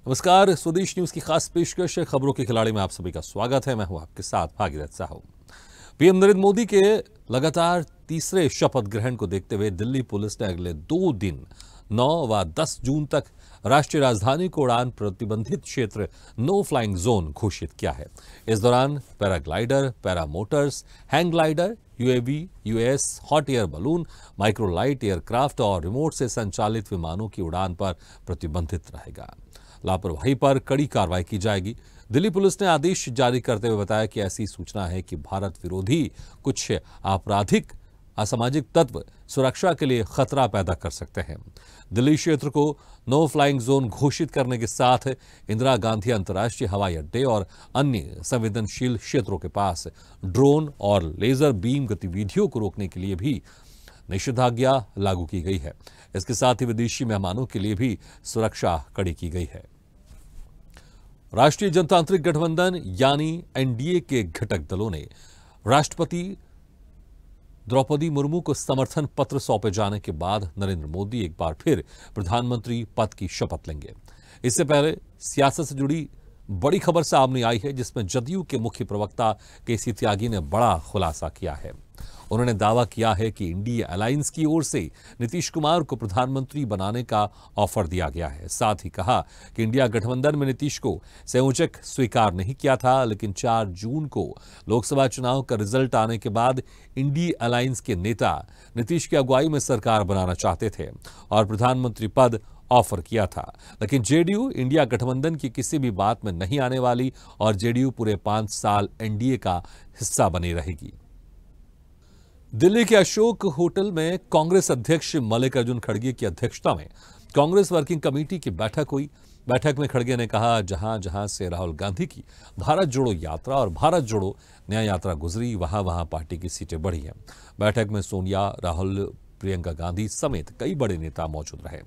नमस्कार, स्वदेश न्यूज की खास पेशकश खबरों के खिलाड़ी में आप सभी का स्वागत है। मैं हूं आपके साथ भागीरथ साहू। पीएम नरेंद्र मोदी के लगातार तीसरे शपथ ग्रहण को देखते हुए दिल्ली पुलिस ने अगले 2 दिन 9 व 10 जून तक राष्ट्रीय राजधानी को उड़ान प्रतिबंधित क्षेत्र नो फ्लाइंग जोन घोषित किया है। इस दौरान paraglider, paramotors, hang glider, UAV, US, hot air balloon, microlight aircraft और रिमोट से संचालित विमानों की उड़ान पर प्रतिबंधित रहेगा। लापरवाही पर कड़ी कार्रवाई की जाएगी। दिल्ली पुलिस ने आदेश जारी करते हुए बताया कि ऐसी सूचना है कि भारत विरोधी कुछ आपराधिक असामाजिक तत्व सुरक्षा के लिए खतरा पैदा कर सकते हैं। दिल्ली क्षेत्र को नो फ्लाइंग जोन घोषित करने के साथ इंदिरा गांधी अंतर्राष्ट्रीय हवाई अड्डे और अन्य संवेदनशील क्षेत्रों के पास ड्रोन और लेजर बीम गतिविधियों को रोकने के लिए भी निषेधाज्ञा लागू की गई है। इसके साथ ही विदेशी मेहमानों के लिए भी सुरक्षा कड़ी की गई है। राष्ट्रीय जनतांत्रिक गठबंधन यानी एनडीए के घटक दलों ने राष्ट्रपति द्रौपदी मुर्मू को समर्थन पत्र सौंपे जाने के बाद नरेंद्र मोदी एक बार फिर प्रधानमंत्री पद की शपथ लेंगे। इससे पहले सियासत से जुड़ी बड़ी खबर सामने आई है, जिसमें जदयू के मुख्य प्रवक्ता केसी त्यागी ने बड़ा खुलासा किया है। उन्होंने दावा किया है कि इंडिया अलायंस की ओर से नीतीश कुमार को प्रधानमंत्री बनाने का ऑफर दिया गया है। साथ ही कहा कि इंडिया गठबंधन में नीतीश को संयोजक स्वीकार नहीं किया था, लेकिन 4 जून को लोकसभा चुनाव का रिजल्ट आने के बाद इंडिया अलायंस के नेता नीतीश की अगुवाई में सरकार बनाना चाहते थे और प्रधानमंत्री पद ऑफर किया था। लेकिन जेडीयू इंडिया गठबंधन की किसी भी बात में नहीं आने वाली और जेडीयू पूरे 5 साल एनडीए का हिस्सा बनी रहेगी। दिल्ली के अशोक होटल में कांग्रेस अध्यक्ष मल्लिकार्जुन खड़गे की अध्यक्षता में कांग्रेस वर्किंग कमेटी की बैठक हुई। बैठक में खड़गे ने कहा, जहां जहां से राहुल गांधी की भारत जोड़ो यात्रा और भारत जोड़ो न्याय यात्रा गुजरी, वहां वहां पार्टी की सीटें बढ़ी हैं। बैठक में सोनिया, राहुल, प्रियंका गांधी समेत कई बड़े नेता मौजूद रहे।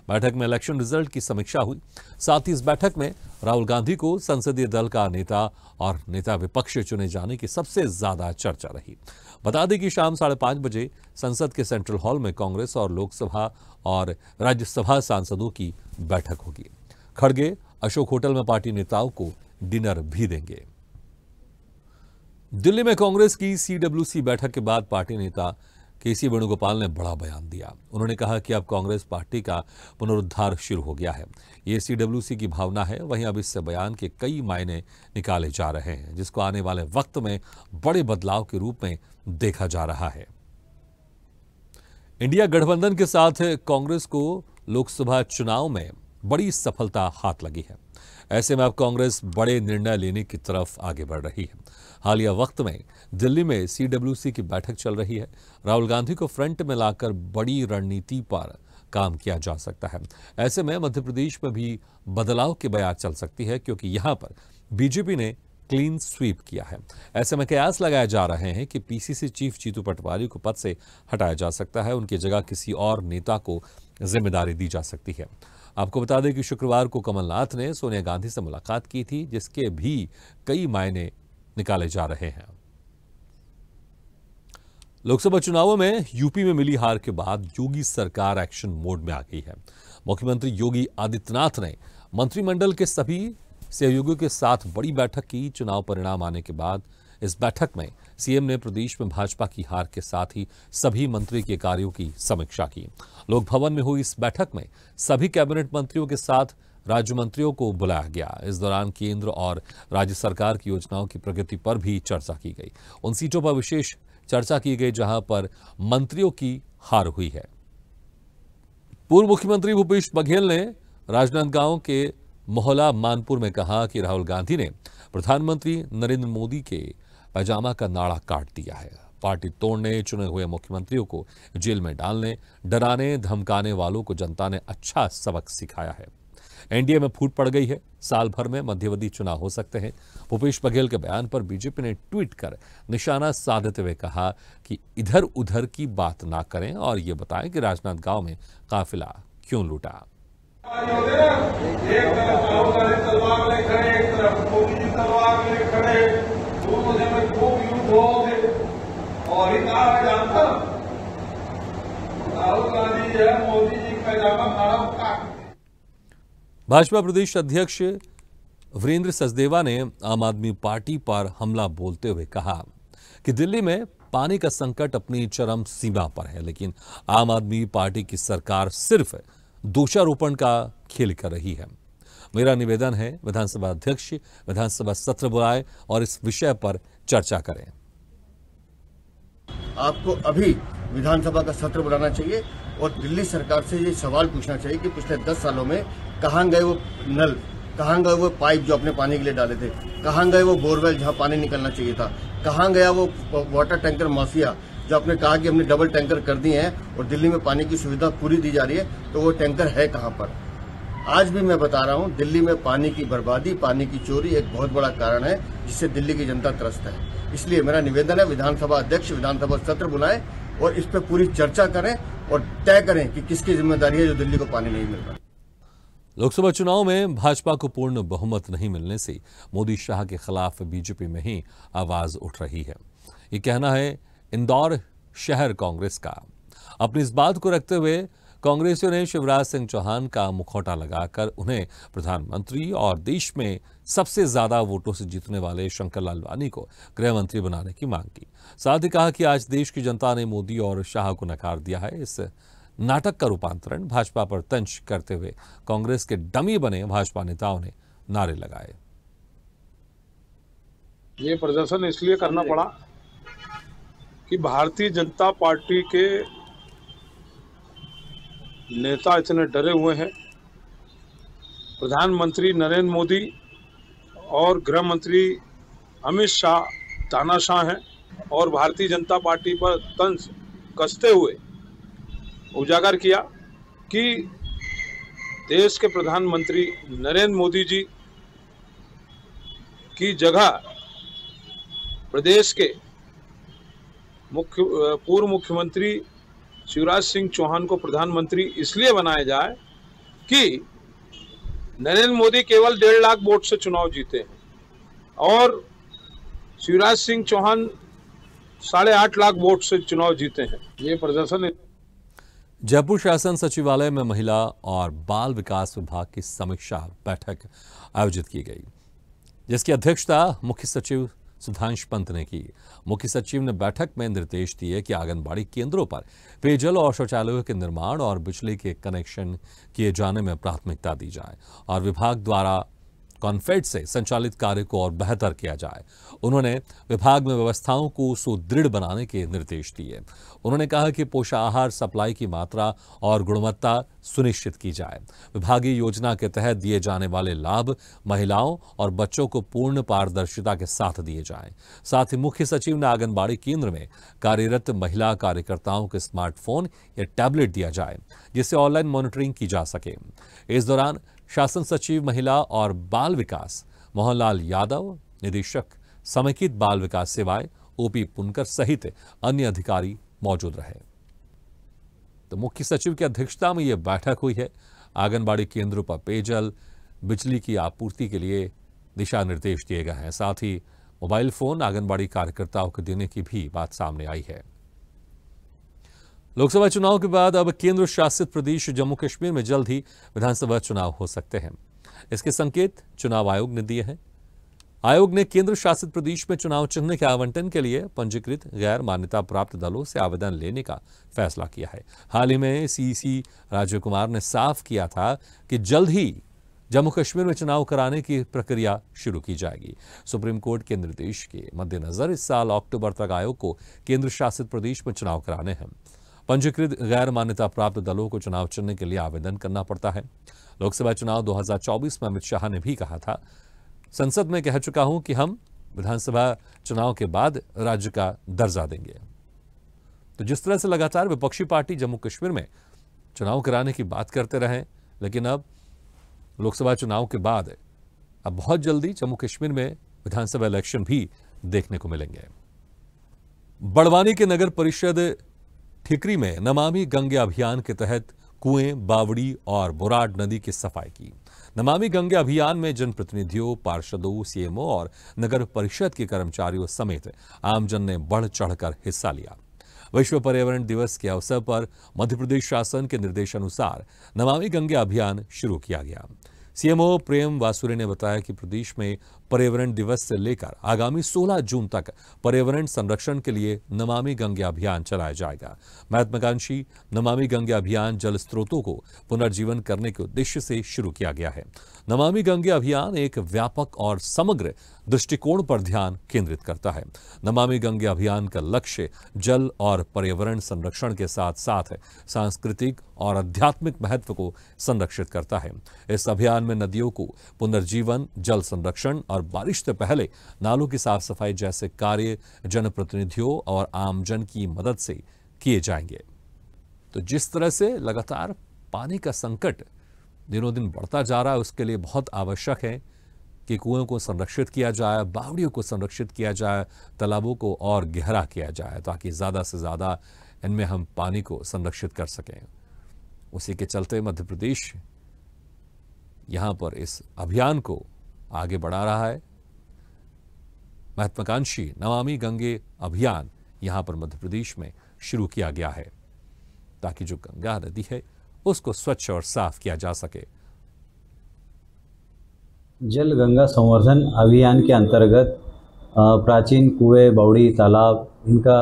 बैठक में इलेक्शन रिजल्ट की समीक्षा हुई। साथ ही इस बैठक में राहुल गांधी को संसदीय दल का नेता और नेता विपक्ष चुने जाने की सबसे ज्यादा चर्चा रही। बता दें कि शाम 5:30 बजे संसद के सेंट्रल हॉल में कांग्रेस और लोकसभा और राज्यसभा सांसदों की बैठक होगी। खड़गे अशोक होटल में पार्टी नेताओं को डिनर भी देंगे। दिल्ली में कांग्रेस की सीडब्ल्यूसी बैठक के बाद पार्टी नेता केसी वेणुगोपाल ने बड़ा बयान दिया। उन्होंने कहा कि अब कांग्रेस पार्टी का पुनरुद्धार शुरू हो गया है। ये सीडब्ल्यूसी की भावना है। वहीं अब इस बयान के कई मायने निकाले जा रहे हैं, जिसको आने वाले वक्त में बड़े बदलाव के रूप में देखा जा रहा है। इंडिया गठबंधन के साथ कांग्रेस को लोकसभा चुनाव में बड़ी सफलता हाथ लगी है। ऐसे में अब कांग्रेस बड़े निर्णय लेने की तरफ आगे बढ़ रही है। हालिया वक्त में दिल्ली में सीडब्ल्यूसी की बैठक चल रही है। राहुल गांधी को फ्रंट में लाकर बड़ी रणनीति पर काम किया जा सकता है। ऐसे में मध्य प्रदेश में भी बदलाव की बयार चल सकती है, क्योंकि यहां पर बीजेपी ने क्लीन स्वीप किया है। ऐसे में कयास लगाए जा रहे हैं कि पीसीसी चीफ जीतू पटवारी को पद से हटाया जा सकता है। उनकी जगह किसी और नेता को जिम्मेदारी दी जा सकती है। आपको बता दें कि शुक्रवार को कमलनाथ ने सोनिया गांधी से मुलाकात की थी, जिसके भी कई मायने निकाले जा रहे हैं। लोकसभा चुनावों में यूपी में मिली हार के बाद योगी सरकार एक्शन मोड में आ गई है। मुख्यमंत्री योगी आदित्यनाथ ने मंत्रिमंडल के सभी सहयोगियों के साथ बड़ी बैठक की। चुनाव परिणाम आने के बाद इस बैठक में सीएम ने प्रदेश में भाजपा की हार के साथ ही सभी मंत्री के कार्यों की समीक्षा की। लोक भवन में हुई इस बैठक में सभी कैबिनेट मंत्रियों के साथ राज्य मंत्रियों को बुलाया गया। इस दौरान केंद्र और राज्य सरकार की योजनाओं की प्रगति पर भी चर्चा की गई। उन सीटों पर विशेष चर्चा की गई जहां पर मंत्रियों की हार हुई है। पूर्व मुख्यमंत्री भूपेश बघेल ने राजनांदगांव के मोहल्ला मानपुर में कहा कि राहुल गांधी ने प्रधानमंत्री नरेंद्र मोदी के पैजामा का नाड़ा काट दिया है। पार्टी तोड़ने, चुने हुए मुख्यमंत्रियों को जेल में डालने, डराने धमकाने वालों को जनता ने अच्छा सबक सिखाया है। एनडीए में फूट पड़ गई है। साल भर में मध्यवधि चुनाव हो सकते हैं। भूपेश बघेल के बयान पर बीजेपी ने ट्वीट कर निशाना साधते हुए कहा कि इधर उधर की बात ना करें और ये बताएं कि राजनांदगांव में काफिला क्यों लूटा। एक तरफ राहुल गांधी तलवार ले खड़े, एक तरफ मोदी जी तलवार ले खड़े, दोनों से में खूब युद्ध हो थे। और ही कहा है जानता, राहुल गांधी जो है मोदी जी का पैजामा काट। भाजपा प्रदेश अध्यक्ष वीरेंद्र सचदेवा ने आम आदमी पार्टी पर हमला बोलते हुए कहा कि दिल्ली में पानी का संकट अपनी चरम सीमा पर है, लेकिन आम आदमी पार्टी की सरकार सिर्फ दोषारोपण का खेल कर रही है। मेरा निवेदन है विधानसभा अध्यक्ष विधानसभा सत्र बुलाए और इस विषय पर चर्चा करें। आपको अभी विधानसभा का सत्र बुलाना चाहिए और दिल्ली सरकार से ये सवाल पूछना चाहिए कि पिछले 10 सालों में कहाँ गए वो नल, कहाँ गए वो पाइप जो अपने पानी के लिए डाले थे, कहाँ गए वो बोरवेल जहाँ पानी निकलना चाहिए था, कहाँ गया वो वाटर टैंकर माफिया जो आपने कहा कि हमने डबल टैंकर कर दिए हैं और दिल्ली में पानी की सुविधा पूरी दी जा रही है, तो वो टैंकर है कहाँ पर। आज भी मैं बता रहा हूँ, दिल्ली में पानी की बर्बादी, पानी की चोरी एक बहुत बड़ा कारण है जिससे दिल्ली की जनता त्रस्त है। इसलिए मेरा निवेदन है विधानसभा अध्यक्ष विधानसभा सत्र बुलाएं और इस पर पूरी चर्चा करें और तय करें कि किसकी जिम्मेदारी है जो दिल्ली को पानी नहीं मिल रहा। लोकसभा चुनाव में भाजपा को पूर्ण बहुमत नहीं मिलने से मोदी शाह के खिलाफ बीजेपी में ही आवाज उठ रही है। ये कहना है इंदौर शहर कांग्रेस का। अपनी इस बात को रखते हुए कांग्रेसियों ने शिवराज सिंह चौहान का मुखौटा लगाकर उन्हें प्रधानमंत्री और देश में सबसे ज्यादा वोटों से जीतने वाले शंकर लालवानी को गृह मंत्री बनाने की मांग की। साथ ही कहा कि आज देश की जनता ने मोदी और शाह को नकार दिया है। इस नाटक का रूपांतरण भाजपा पर तंज करते हुए कांग्रेस के डमी बने भाजपा नेताओं ने नारे लगाए। ये प्रदर्शन इसलिए करना पड़ा कि भारतीय जनता पार्टी के नेता इतने डरे हुए हैं। प्रधानमंत्री नरेंद्र मोदी और गृह मंत्री अमित शाह तानाशाह हैं और भारतीय जनता पार्टी पर तंज कसते हुए उजागर किया कि देश के प्रधानमंत्री नरेंद्र मोदी जी की जगह प्रदेश के पूर्व मुख्यमंत्री शिवराज सिंह चौहान को प्रधानमंत्री इसलिए बनाया जाए कि नरेंद्र मोदी केवल 1.5 लाख वोट से चुनाव जीते हैं और शिवराज सिंह चौहान 8.5 लाख वोट से चुनाव जीते हैं। ये प्रदर्शन जयपुर शासन सचिवालय में महिला और बाल विकास विभाग की समीक्षा बैठक आयोजित की गई, जिसकी अध्यक्षता मुख्य सचिव सुधांशु पंत ने की। मुख्य सचिव ने बैठक में निर्देश दिए कि आंगनबाड़ी केंद्रों पर पेयजल और शौचालयों के निर्माण और बिजली के कनेक्शन किए जाने में प्राथमिकता दी जाए और विभाग द्वारा कॉन्फेड से संचालित कार्य को और बेहतर किया जाए। उन्होंने विभाग में व्यवस्थाओं को सुदृढ़ बनाने के निर्देश दिए। उन्होंने कहा कि पोषाहार सप्लाई की मात्रा और गुणवत्ता सुनिश्चित की जाए। विभागीय योजना के तहत दिए जाने वाले लाभ महिलाओं और बच्चों को पूर्ण पारदर्शिता के साथ दिए जाएं। साथ ही मुख्य सचिव ने आंगनबाड़ी केंद्र में कार्यरत महिला कार्यकर्ताओं के स्मार्टफोन या टैबलेट दिया जाए, जिससे ऑनलाइन मॉनिटरिंग की जा सके। इस दौरान शासन सचिव महिला और बाल विकास मोहनलाल यादव, निदेशक समेकित बाल विकास सेवाएं ओपी पुनकर सहित अन्य अधिकारी मौजूद रहे। तो मुख्य सचिव की अध्यक्षता में यह बैठक हुई है। आंगनबाड़ी केंद्रों पर पेयजल, बिजली की आपूर्ति के लिए दिशा निर्देश दिए गए हैं। साथ ही मोबाइल फोन आंगनबाड़ी कार्यकर्ताओं को देने की भी बात सामने आई है। लोकसभा चुनाव के बाद अब केंद्र शासित प्रदेश जम्मू कश्मीर में जल्द ही विधानसभा चुनाव हो सकते हैं। इसके संकेत चुनाव आयोग ने दिए हैं। आयोग ने केंद्र शासित प्रदेश में चुनाव चिन्ह के आवंटन के लिए पंजीकृत गैर मान्यता प्राप्त दलों से आवेदन लेने का फैसला किया है। हाल ही में सीसी राजीव कुमार ने साफ किया था कि जल्द ही जम्मू कश्मीर में चुनाव कराने की प्रक्रिया शुरू की जाएगी। सुप्रीम कोर्ट के निर्देश के मद्देनजर इस साल अक्टूबर तक आयोग को केंद्र शासित प्रदेश में चुनाव कराने हैं। पंजीकृत गैर मान्यता प्राप्त दलों को चुनाव चिन्ह के लिए आवेदन करना पड़ता है। लोकसभा चुनाव 2024 में अमित शाह ने भी कहा था, संसद में कह चुका हूं कि हम विधानसभा चुनाव के बाद राज्य का दर्जा देंगे। तो जिस तरह से लगातार विपक्षी पार्टी जम्मू कश्मीर में चुनाव कराने की बात करते रहे, लेकिन अब लोकसभा चुनाव के बाद अब बहुत जल्दी जम्मू कश्मीर में विधानसभा इलेक्शन भी देखने को मिलेंगे। बड़वानी के नगर परिषद ठिकरी में नमामि गंगे अभियान के तहत कुएं, बावड़ी और बोराड नदी की सफाई की। नमामि गंगे अभियान में जनप्रतिनिधियों, पार्षदों, सीएमओ और नगर परिषद के कर्मचारियों समेत आमजन ने बढ़ चढ़कर हिस्सा लिया। विश्व पर्यावरण दिवस के अवसर पर मध्य प्रदेश शासन के निर्देशानुसार नमामि गंगे अभियान शुरू किया गया। सीएमओ प्रेम वासुरे ने बताया कि प्रदेश में पर्यावरण दिवस से लेकर आगामी 16 जून तक पर्यावरण संरक्षण के लिए नमामि गंगे अभियान चलाया जाएगा। महत्वाकांक्षी नमामि गंगे अभियान जल स्रोतों को पुनर्जीवन करने के उद्देश्य से शुरू किया गया है। नमामि गंगे अभियान एक व्यापक और समग्र दृष्टिकोण पर ध्यान केंद्रित करता है। नमामि गंगे अभियान का लक्ष्य जल और पर्यावरण संरक्षण के साथ साथ सांस्कृतिक और आध्यात्मिक महत्व को संरक्षित करता है। इस अभियान में नदियों को पुनर्जीवन, जल संरक्षण और बारिश से पहले नालों की साफ सफाई जैसे कार्य जनप्रतिनिधियों और आमजन की मदद से किए जाएंगे। तो जिस तरह से लगातार पानी का संकट दिनों दिन बढ़ता जा रहा है, उसके लिए बहुत आवश्यक है कि कुओं को संरक्षित किया जाए, बावड़ियों को संरक्षित किया जाए, तालाबों को और गहरा किया जाए ताकि ज़्यादा से ज़्यादा इनमें हम पानी को संरक्षित कर सकें। उसी के चलते मध्य प्रदेश यहाँ पर इस अभियान को आगे बढ़ा रहा है। महत्वाकांक्षी नमामि गंगे अभियान यहाँ पर मध्य प्रदेश में शुरू किया गया है ताकि जो गंगा नदी है उसको स्वच्छ और साफ किया जा सके। जल गंगा संवर्धन अभियान के अंतर्गत प्राचीन कुएं, बावड़ी, तालाब इनका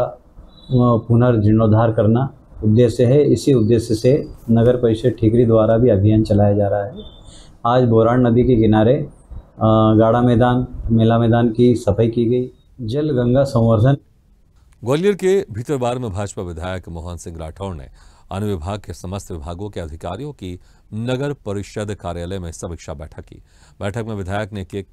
पुनर्जीर्णोद्धार करना उद्देश्य है। इसी उद्देश्य से नगर परिषद ठीकरी द्वारा भी अभियान चलाया जा रहा है। आज बोरान नदी के किनारे गाड़ा मैदान, मेला मैदान की सफाई की गई। जल गंगा संवर्धन। ग्वालियर के भीतरवार में भाजपा विधायक मोहन सिंह राठौड़ ने अन्य विभाग के समस्त विभागों के अधिकारियों की नगर परिषद कार्यालय में समीक्षा बैठक की। बैठक में विधायक ने एक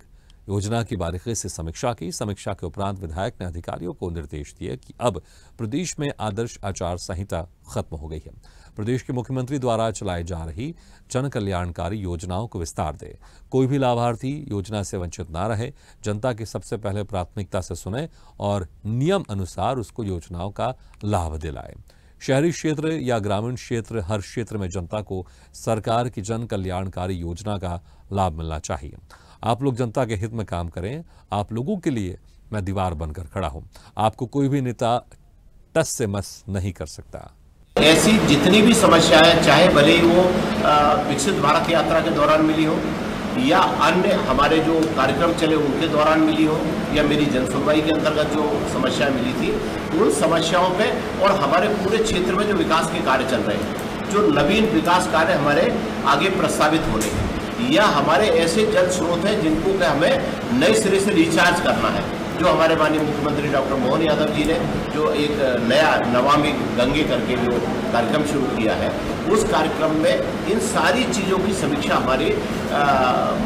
योजना की बारीकी से समीक्षा की। समीक्षा के उपरांत विधायक ने अधिकारियों को निर्देश दिए कि अब प्रदेश में आदर्श आचार संहिता खत्म हो गई है। प्रदेश के मुख्यमंत्री द्वारा चलाई जा रही जन कल्याणकारी योजनाओं को विस्तार दे। कोई भी लाभार्थी योजना से वंचित ना रहे। जनता की सबसे पहले प्राथमिकता से सुने और नियम अनुसार उसको योजनाओं का लाभ दिलाए। शहरी क्षेत्र या ग्रामीण क्षेत्र, हर क्षेत्र में जनता को सरकार की जन कल्याणकारी योजना का लाभ मिलना चाहिए। आप लोग जनता के हित में काम करें। आप लोगों के लिए मैं दीवार बनकर खड़ा हूं। आपको कोई भी नेता टस से मस नहीं कर सकता। ऐसी जितनी भी समस्याएं, चाहे भले ही वो विकसित भारत यात्रा के दौरान मिली हो या अन्य हमारे जो कार्यक्रम चले उनके दौरान मिली हो या मेरी जनसुनवाई के अंतर्गत जो समस्याएं मिली थी, उन समस्याओं पे और हमारे पूरे क्षेत्र में जो विकास के कार्य चल रहे हैं, जो नवीन विकास कार्य हमारे आगे प्रस्तावित होने हैं या हमारे ऐसे जल स्रोत हैं जिनको कि हमें नए सिरे से रिचार्ज करना है, जो हमारे माननीय मुख्यमंत्री डॉक्टर मोहन यादव जी ने जो एक नया नमामि गंगे करके जो कार्यक्रम शुरू किया है, उस कार्यक्रम में इन सारी चीज़ों की समीक्षा हमारे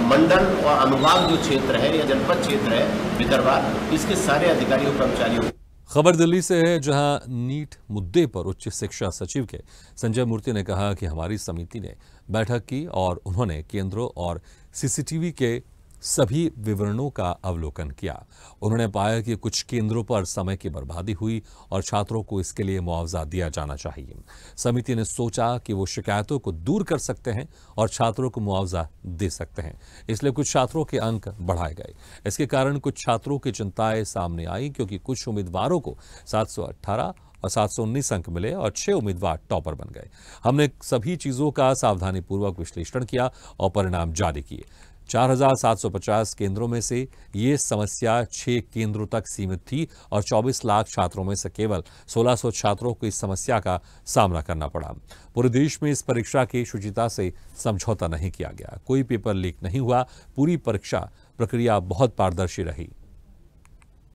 मंडल और अनुभाग जो क्षेत्र है या जनपद क्षेत्र है भीतरवार, इसके सारे अधिकारियों कर्मचारियों। खबर दिल्ली से है, जहां नीट मुद्दे पर उच्च शिक्षा सचिव के संजय मूर्ति ने कहा कि हमारी समिति ने बैठक की और उन्होंने केंद्रों और सीसीटीवी के सभी विवरणों का अवलोकन किया। उन्होंने पाया कि कुछ केंद्रों पर समय की बर्बादी हुई और छात्रों को इसके लिए मुआवजा दिया जाना चाहिए। समिति ने सोचा कि वो शिकायतों को दूर कर सकते हैं और छात्रों को मुआवजा दे सकते हैं, इसलिए कुछ छात्रों के अंक बढ़ाए गए। इसके कारण कुछ छात्रों की चिंताएं सामने आई क्योंकि कुछ उम्मीदवारों को 718 और 719 अंक मिले और 6 उम्मीदवार टॉपर बन गए। हमने सभी चीजों का सावधानीपूर्वक विश्लेषण किया और परिणाम जारी किए। 4750 केंद्रों में से ये समस्या 6 केंद्रों तक सीमित थी और 24 लाख छात्रों में से केवल 1600 छात्रों को इस समस्या का सामना करना पड़ा। पूरे देश में इस परीक्षा की शुचिता से समझौता नहीं किया गया। कोई पेपर लीक नहीं हुआ। पूरी परीक्षा प्रक्रिया बहुत पारदर्शी रही।